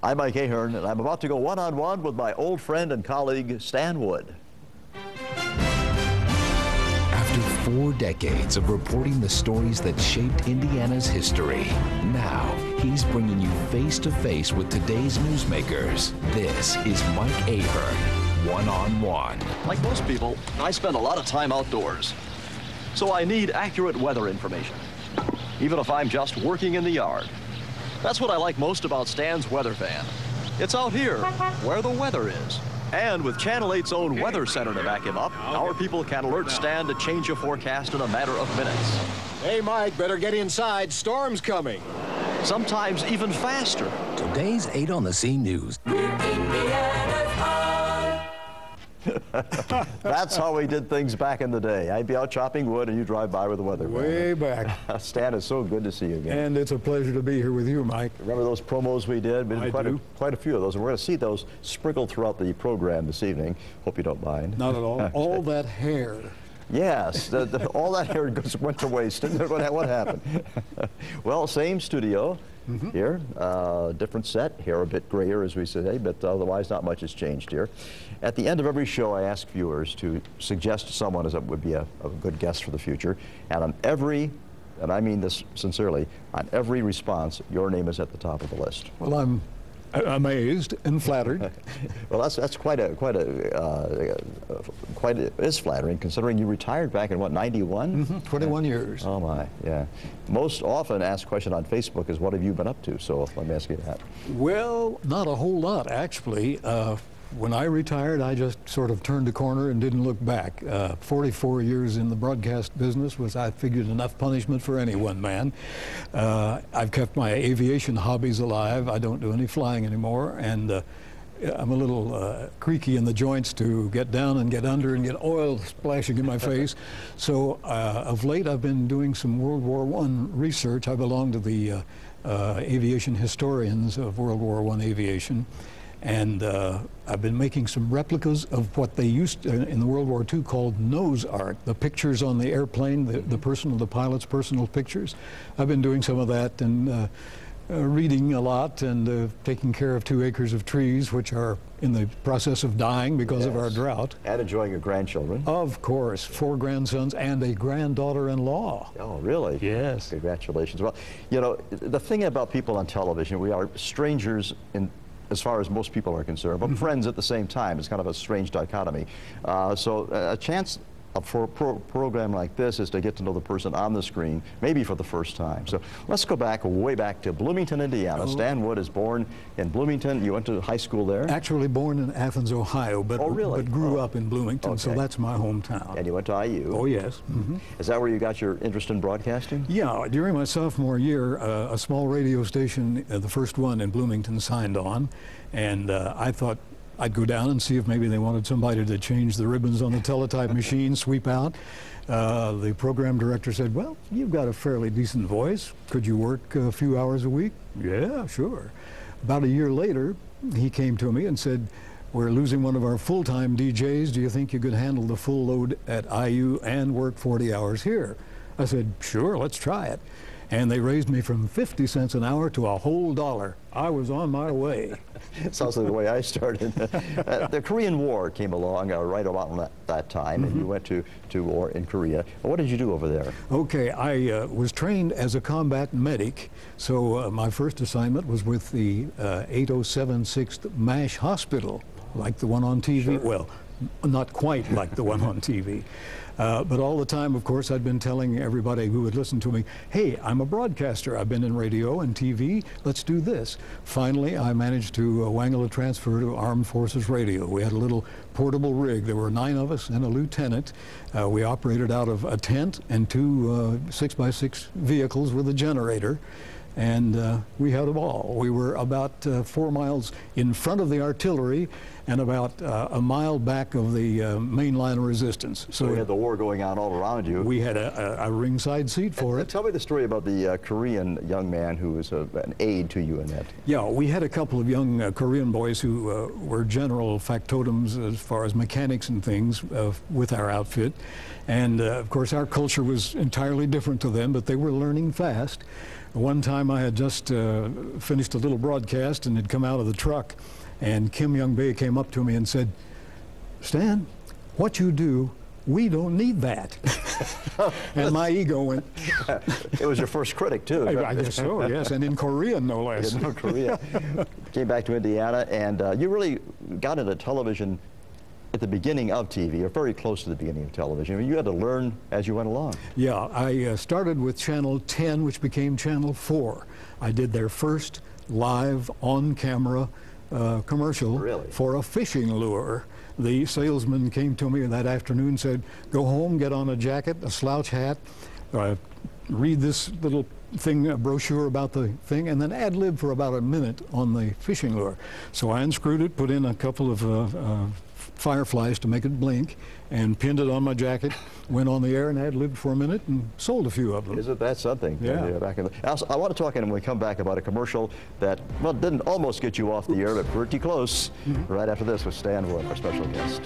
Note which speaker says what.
Speaker 1: I'm Mike Ahern, and I'm about to go one-on-one with my old friend and colleague, Stan Wood.
Speaker 2: After 4 decades of reporting the stories that shaped Indiana's history, now he's bringing you face-to-face with today's newsmakers. This is Mike Ahern, one-on-one.
Speaker 1: Like most people, I spend a lot of time outdoors, so I need accurate weather information, even if I'm just working in the yard. That's what I like most about Stan's Weather Fan. It's out here, where the weather is. And with Channel 8's own Weather Center to back him up, our people can alert Stan to change a forecast in a matter of minutes.
Speaker 3: Hey, Mike, better get inside. Storm's coming.
Speaker 1: Sometimes even faster.
Speaker 2: Today's 8 on the Scene News.
Speaker 1: That's how we did things back in the day. I'd be out chopping wood and you drive by with the weather.
Speaker 4: Way back.
Speaker 1: Stan, it's so good to see you again.
Speaker 4: And it's a pleasure to be here with you, Mike.
Speaker 1: Remember those promos we did? We did quite a few of those, and we're going to see those sprinkled throughout the program this evening. Hope you don't mind.
Speaker 4: Not at all. All that hair.
Speaker 1: Yes, all that hair went to waste. What happened? Well, same studio here, different set, hair a bit grayer as we say, but otherwise not much has changed here. At the end of every show, I ask viewers to suggest someone as would be a good guest for the future, and on every, and I mean this sincerely, on every response, your name is at the top of the list.
Speaker 4: Well, I'm amazed and flattered.
Speaker 1: Well, that's it's flattering considering you retired back in what, 91?
Speaker 4: 21 years.
Speaker 1: Oh my, yeah. Most often asked question on Facebook is, what have you been up to? So let me ask you that.
Speaker 4: Well, not a whole lot actually. When I retired, I just sort of turned a corner and didn't look back. 44 years in the broadcast business was, I figured, enough punishment for any one man. I've kept my aviation hobbies alive. I don't do any flying anymore, and I'm a little creaky in the joints to get down and get under and get oil splashing in my face. So of late, I've been doing some World War I research. I belong to the aviation historians of World War I aviation. And I've been making some replicas of what they used to, in the World War II called nose art, the pictures on the airplane, the pilot's personal pictures. I've been doing some of that and reading a lot and taking care of 2 acres of trees, which are in the process of dying because of our drought.
Speaker 1: And enjoying your grandchildren.
Speaker 4: Of course, 4 grandsons and a granddaughter-in-law.
Speaker 1: Oh, really?
Speaker 4: Yes.
Speaker 1: Congratulations. Well, you know, the thing about people on television, we are strangers as far as most people are concerned, but friends at the same time. It's kind of a strange dichotomy. So a chance for a program like this is to get to know the person on the screen, maybe for the first time. So let's go back, way back to Bloomington, Indiana. Stan Wood is born in Bloomington. You went to high school there?
Speaker 4: Actually born in Athens, Ohio, but, but grew up in Bloomington, so that's my hometown.
Speaker 1: And you went to IU?
Speaker 4: Oh, yes.
Speaker 1: Is that where you got your interest in broadcasting?
Speaker 4: Yeah, during my sophomore year, a small radio station, the first one in Bloomington, signed on, and I thought I'd go down and see if maybe they wanted somebody to change the ribbons on the teletype machine, sweep out. The program director said, well, you've got a fairly decent voice. Could you work a few hours a week? Yeah, sure. About a year later, he came to me and said, we're losing one of our full-time DJs. Do you think you could handle the full load at IU and work 40 hours here? I said, sure, let's try it. And they raised me from 50 cents an hour to a whole $1. I was on my way.
Speaker 1: Sounds like the way I started. The Korean War came along right about that time, and you went to war in Korea. What did you do over there?
Speaker 4: Okay, I was trained as a combat medic, so my first assignment was with the 807 6th MASH Hospital, like the one on TV. Sure. Well, not quite like the one on TV. But all the time, of course, I'd been telling everybody who would listen to me, hey, I'm a broadcaster. I've been in radio and TV. Let's do this. Finally, I managed to wangle a transfer to Armed Forces Radio. We had a little portable rig. There were 9 of us and a lieutenant. We operated out of a tent and 2 6x6 vehicles with a generator. And we had a ball. We were about 4 miles in front of the artillery and about a mile back of the main line of resistance.
Speaker 1: So we had the war going on all around you.
Speaker 4: We had a ringside seat for it.
Speaker 1: Tell me the story about the Korean young man who was an aide to you in that.
Speaker 4: Yeah, we had a couple of young Korean boys who were general factotums as far as mechanics and things with our outfit. And of course our culture was entirely different to them, but they were learning fast. One time I had just finished a little broadcast and had come out of the truck, and Kim Young-bae came up to me and said, "Stan, what you do, we don't need that." And my ego went.
Speaker 1: It was your first critic, too.
Speaker 4: I guess so, yes, and in Korean, no less.
Speaker 1: In North Korea. Came back to Indiana, and you really got into television at the beginning of TV, or very close to the beginning of television. I mean, you had to learn as you went along.
Speaker 4: Yeah, I started with Channel 10, which became Channel 4. I did their first live, on-camera commercial for a fishing lure. The salesman came to me that afternoon and said, "Go home, get on a jacket, a slouch hat, read this little thing, a brochure about the thing, and then ad-lib for about a minute on the fishing lure." So I unscrewed it, put in a couple of fireflies to make it blink, and pinned it on my jacket, went on the air and ad-libbed for a minute and sold a few of them.
Speaker 1: Isn't that something?
Speaker 4: Yeah.
Speaker 1: Back in also, I want to talk, and when we come back, about a commercial that, well, didn't almost get you off the air, but pretty close, right after this with Stan Wood, our special guest.